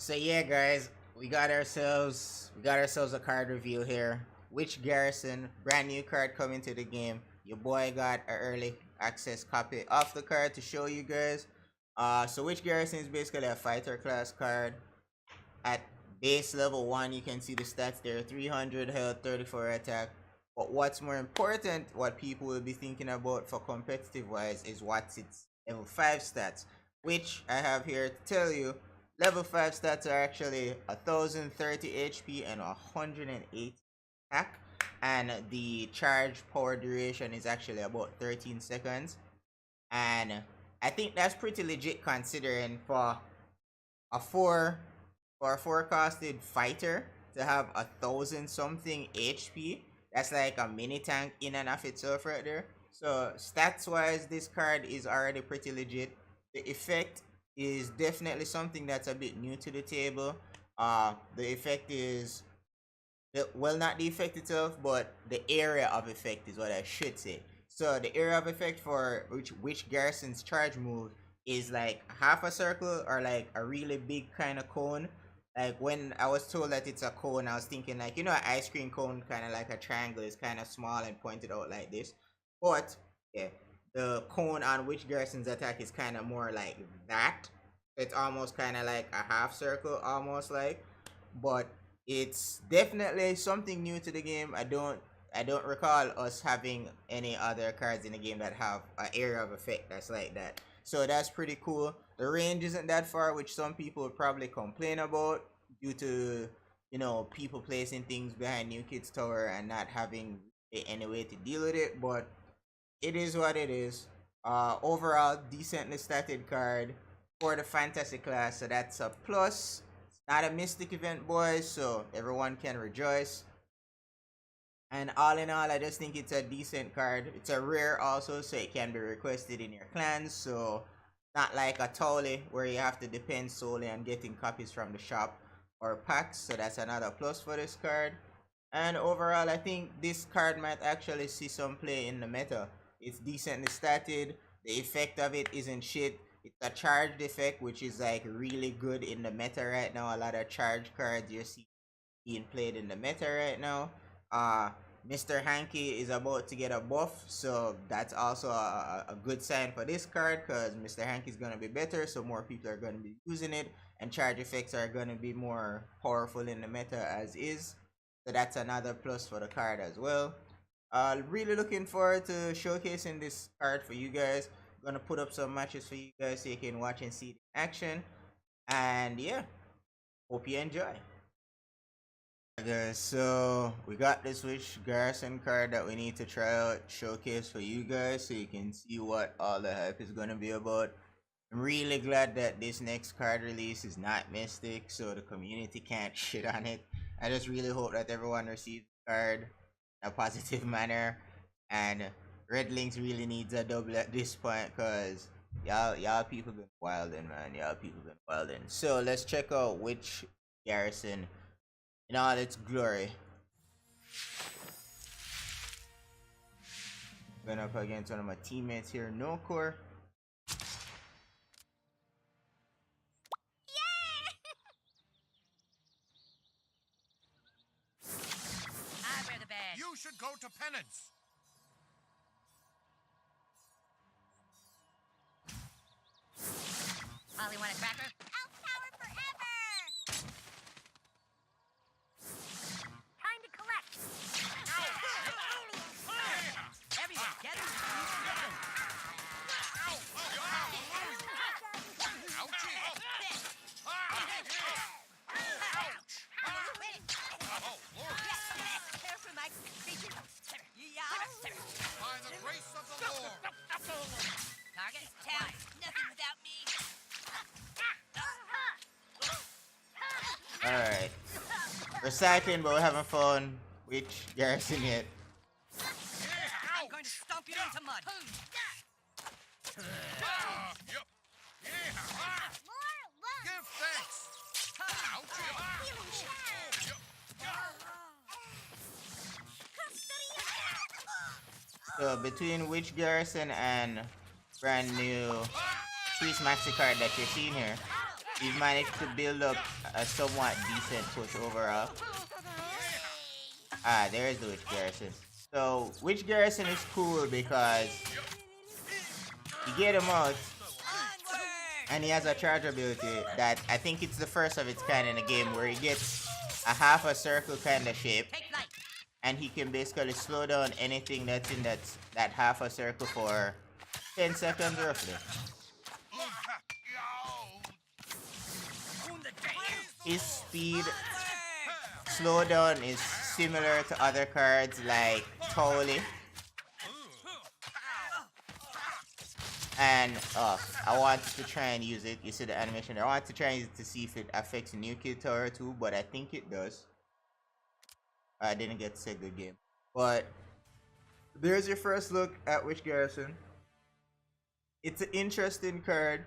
So yeah, guys, we got ourselves a card review here. Which Garrison, brand new card coming to the game. Your boy got an early access copy of the card to show you guys. So which Garrison is basically a fighter class card. At base level 1, you can see the stats there: 300 health, 34 attack. But what's more important, what people will be thinking about for competitive wise, is what's its level 5 stats, which I have here to tell you. Level 5 stats are actually 1030 HP and 108 attack, and the charge power duration is actually about 13 seconds. And I think that's pretty legit considering a four for a forecasted fighter to have 1,000 something HP. That's like a mini tank in and of itself right there. So stats wise, this card is already pretty legit. The effect is definitely something that's a bit new to the table. The effect is, well, not the effect itself, but the area of effect is what I should say. So the area of effect for which Garrison's charge move is like half a circle or like a really big kind of cone. Like when I was told that it's a cone, I was thinking like, an ice cream cone, kind of like a triangle, is kind of small and pointed out like this. But yeah, the cone on which Garrison's attack is kind of more like that. It's almost kind of like a half circle, almost like. But it's definitely something new to the game. I don't recall us having any other cards in the game that have an area of effect that's like that. So that's pretty cool. The range isn't that far, which some people would probably complain about due to people placing things behind New Kids Tower and not having any way to deal with it. But it is what it is. Overall, decently statted card for the fantasy class, so that's a plus. It's not a mystic event, boys, so everyone can rejoice. And all in all, I just think it's a decent card. It's a rare also, so it can be requested in your clans. So not like a Tolly where you have to depend solely on getting copies from the shop or packs. So that's another plus for this card. And overall, I think this card might actually see some play in the meta. It's decently statted. The effect of it isn't shit. It's a charged effect, which is like really good in the meta right now. A lot of charge cards you're seeing being played in the meta right now. Uh, Mr. Hanky is about to get a buff, so that's also a good sign for this card because Mr. Hanky is going to be better, so more people are going to be using it, and charge effects are going to be more powerful in the meta as is. So that's another plus for the card as well. Really looking forward to showcasing this card for you guys. Gonna put up some matches for you guys so you can watch and see it in action. And yeah, hope you enjoy. Guys, so we got this Switch Garrison card that we need to try out, showcase for you guys so you can see what all the hype is gonna be about. I'm really glad that this next card release is not Mystic, so the community can't shit on it. I just really hope that everyone receives the card in a positive manner, and Red Links really needs a double at this point, cause y'all people been wildin', man. Y'all people been wildin'. So let's check out which Garrison in all its glory. Going up against one of my teammates here, No Core. I wear the badge. You should go to penance. Molly want a cracker? Outpower forever! Time to collect. Everyone, get him. Careful, Mike. By the grace of the Lord. Target, town. Nothing without me. Alright. We're cycling, but we haven't found which Garrison yet. I'm going to stomp you into mud. Give thanks. So between which Garrison and brand new Priest Maxi card that you're seeing here, He's managed to build up a somewhat decent push overall. Ah, there's the Witch Garrison. So, Witch Garrison is cool because you get him out, and he has a charge ability that I think it's the first of its kind in the game where he gets a half a circle kind of shape, and he can basically slow down anything that's in that half a circle for 10 seconds roughly. His speed slowdown is similar to other cards like Totally. And I want to try and use it. You see the animation there. I want to try and use it to see if it affects New Kid Tower too, but I think it does. I didn't get to say good game. But there's your first look at Witch Garrison. It's an interesting card,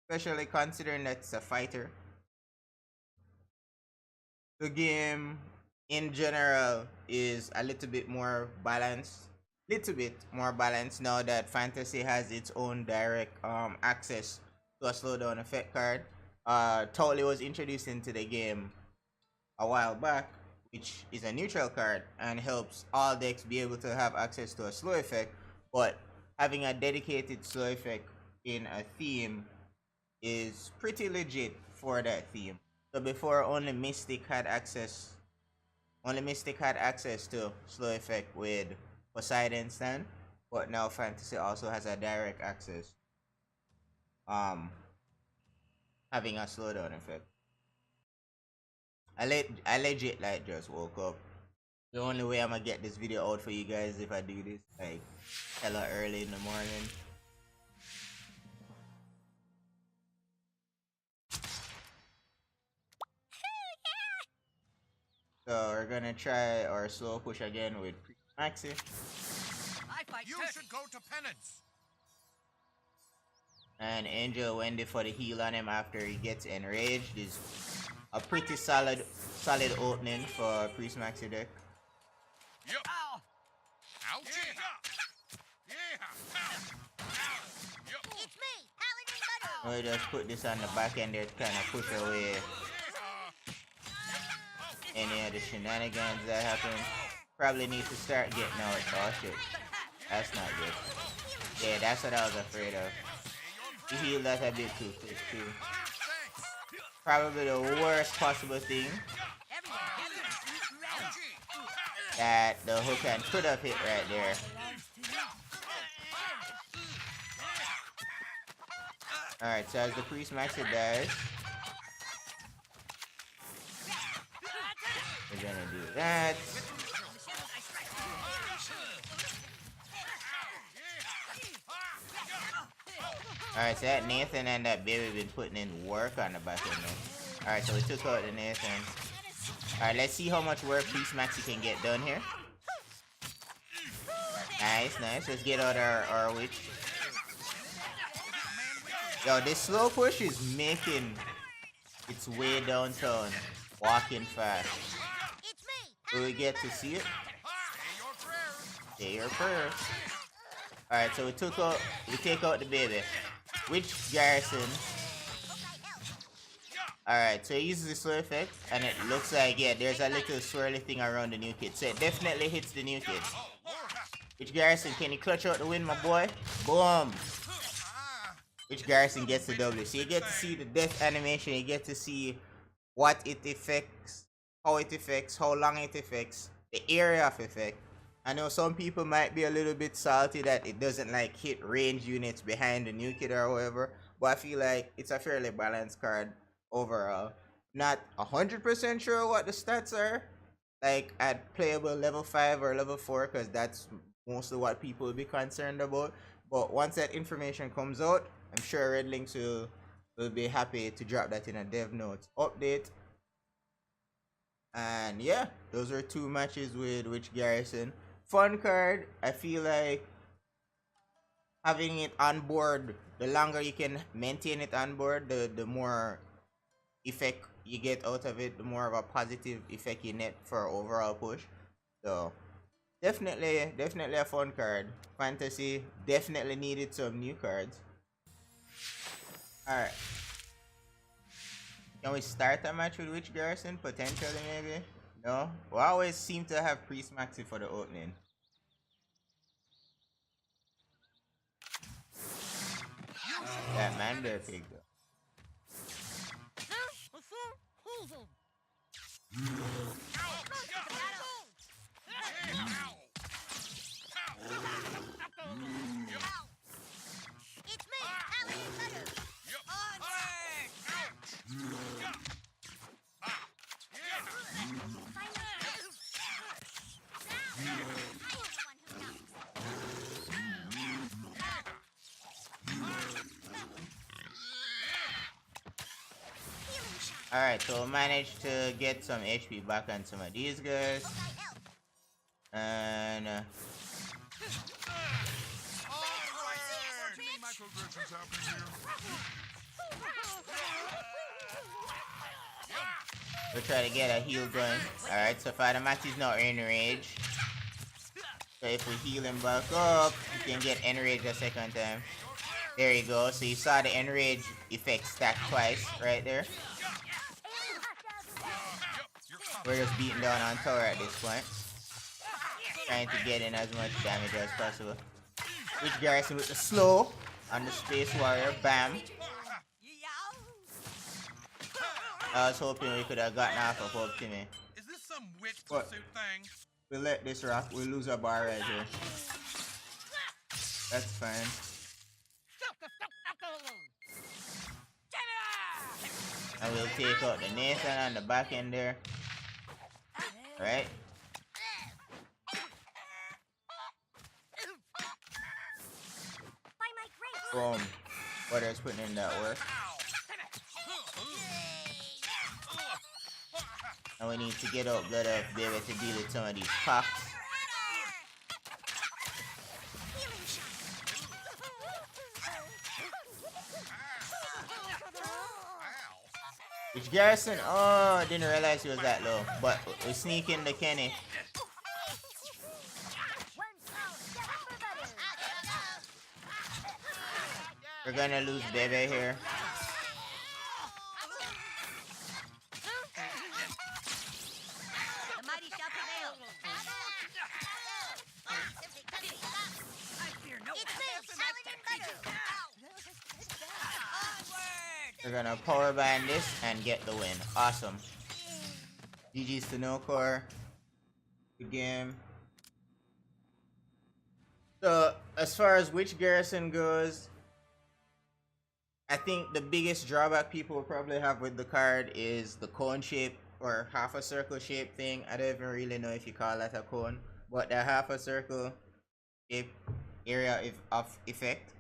especially considering that it's a fighter. The game in general is a little bit more balanced. Now that Fantasy has its own direct access to a slowdown effect card. Totally was introduced into the game a while back, which is a neutral card and helps all decks be able to have access to a slow effect, but having a dedicated slow effect in a theme is pretty legit for that theme. So before only Mystic had access to slow effect with Poseidon Stand, but now Fantasy also has a direct access having a slowdown effect. I legit like just woke up. The only way I'm gonna get this video out for you guys if I do this like hella early in the morning. So we're gonna try our slow push again with Maxi. You should go to penance. And Angel Wendy for the heal on him after he gets enraged is a pretty solid opening for Priest Maxi deck. Yep. Ouch. Yeah. It's me, Paladin Butter. We'll just put this on the back end there to kind of push away any of the shenanigans that happen. Probably need to start getting out. Oh shit. That's not good. Yeah, that's what I was afraid of. He healed that a bit too quick too. Probably the worst possible thing that the hook hand could have hit right there. Alright, so as the Priest Maxi dies, we're gonna do that. Alright, so that Nathan and that baby been putting in work on the back end there. Alright, so we took out the Nathan. Alright, let's see how much work Priest Maxi can get done here. Nice. Let's get out our witch. Yo, this slow push is making its way downtown, walking fast. Will we get to see it? Say your prayers. Alright, so we take out the baby. Witch Garrison. Alright, so he uses the slow effect, and it looks like, yeah, there's a little swirly thing around the new kid. So it definitely hits the new kid. Witch Garrison, can you clutch out the win, my boy? Boom! Witch Garrison gets the W. So you get to see the death animation, you get to see what it affects, how it affects, how long it affects, the area of effect. I know some people might be a little bit salty that it doesn't like hit range units behind the new kid or whatever, but I feel like it's a fairly balanced card overall. Not 100% sure what the stats are, like at playable level 5 or level 4, because that's mostly what people will be concerned about. But once that information comes out, I'm sure Red Links will be happy to drop that in a dev notes update. And yeah, those are two matches with Witch Garrison. Fun card. I feel like having it on board, the longer you can maintain it on board, the more effect you get out of it, the more of a positive effect you net for overall push. So definitely a fun card. Fantasy definitely needed some new cards. Alright, Can we start a match with which Garrison? Potentially, maybe? No? We always seem to have Priest Maxi for the opening. That man bear pig though. It's me, Allie Butter. Alright, so we managed to get some HP back on some of these guys. And we'll try to get a heal going. Alright, so Father Matty's not in rage. So if we heal him back up, we can get enrage a second time. There you go. So you saw the enrage effect stack twice right there. We're just beating down on tower at this point. Trying to get in as much damage as possible. Which Garrison with the slow on the Space Warrior. Bam. I was hoping we could have gotten off of Hope Timmy. Is this some witch What? pursuit thing? We'll let this rock. We'll lose our bar right here. That's fine. And we'll take out the Nathan on the back end there. Right? Boom. Butter's putting in that work. And we need to get out better to be able to deal with some of these pops. Which Garrison? Oh, I didn't realize he was that low. But we sneak in the Kenny. We're gonna lose Bebe here. The mighty shall prevail. We're gonna power bind this and get the win. Awesome. GG's to No Core. Good game. So, as far as which Garrison goes, I think the biggest drawback people will probably have with the card is the cone shape or half a circle shape thing. I don't even really know if you call that a cone, but the half a circle shape area of effect.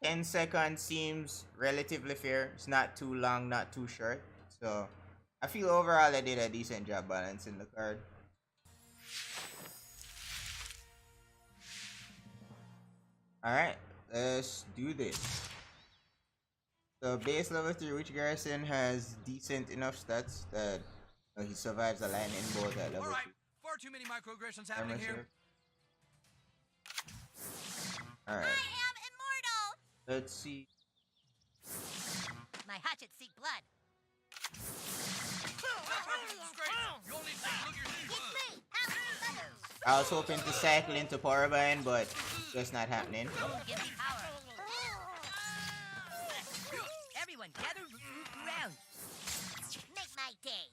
10 seconds seems relatively fair. It's not too long, not too short. So I feel overall I did a decent job balancing the card. Alright, let's do this. So base level 3, which Garrison has decent enough stats that he survives a lightning bolt at level 2. Far too many microaggressions happening here. Alright. I am immortal. Let's see. My hatchets seek blood. I was hoping to cycle into Powerbind, but that's not happening. Give me power. Everyone gather around. Make my day.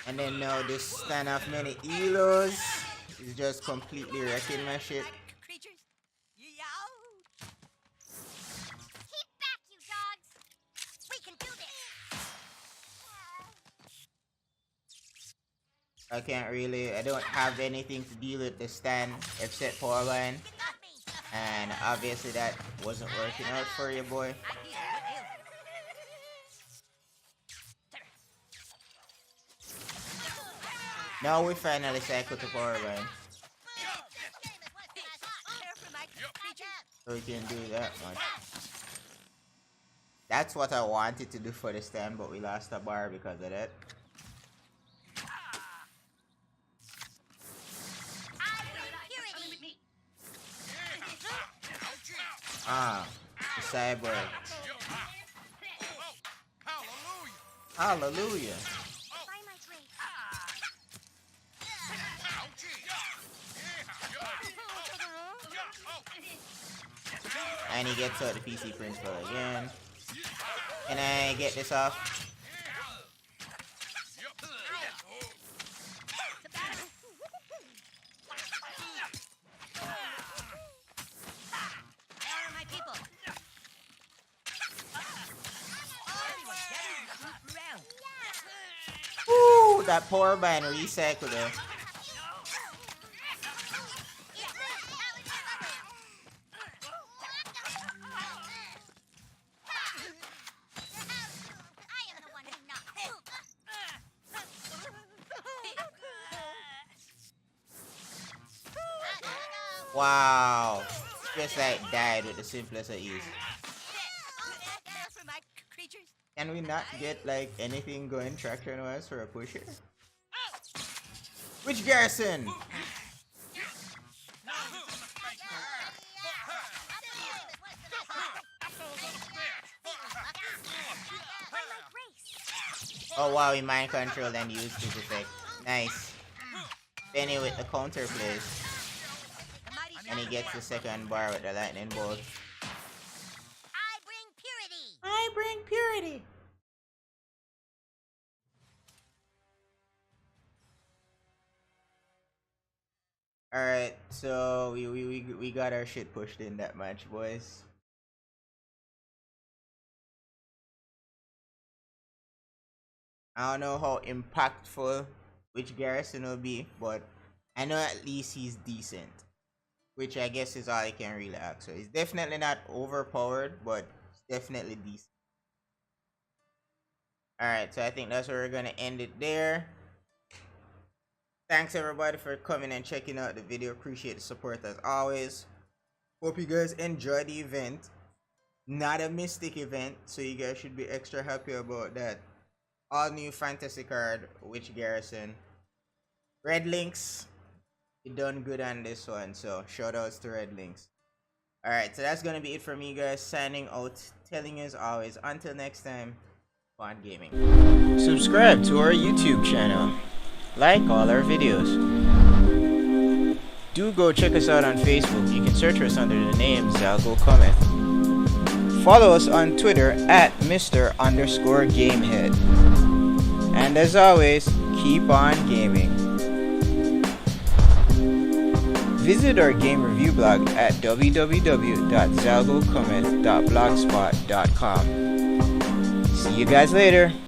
And then now this stand off many Elos is just completely wrecking my shit. Creatures. Yow. Keep back, you dogs. We can do this. I can't really, I don't have anything to deal with the stand except Powerline. And obviously that wasn't working out for you, boy. Now we finally cycle to Powerline. So we can do that much. That's what I wanted to do for the stand, but we lost a bar because of that. Ah. Cyborg. Hallelujah. Hallelujah. And he gets out the PC principal again. Can I get this off? Woo! That poor man recycled it. Wow. Just like died with the simplest of ease. Can we not get like anything going traction wise for a pusher? Which Garrison? Oh wow, he mind controlled and used his effect. Nice. Benny with the counter plays. And he gets the second bar with the lightning bolt. I bring purity. I bring purity. Alright, so we got our shit pushed in that match, boys. I don't know how impactful which Garrison will be, but I know at least he's decent. Which I guess is all I can really ask. So he's definitely not overpowered, but he's definitely decent. Alright, so I think that's where we're gonna end it there. Thanks everybody for coming and checking out the video. Appreciate the support as always. Hope you guys enjoy the event. Not a Mystic event, so you guys should be extra happy about that. All new fantasy card, which Garrison. Red Links, you done good on this one, so shout outs to Red Links. Alright, so that's gonna be it for me, guys. Signing out, telling you as always, until next time, fun gaming. Subscribe to our YouTube channel. Like all our videos. Do go check us out on Facebook. You can search us under the name Zalgo Cometh. Follow us on Twitter at Mr_Gamehead. And as always, keep on gaming. Visit our game review blog at www.zalgocometh.blogspot.com. See you guys later.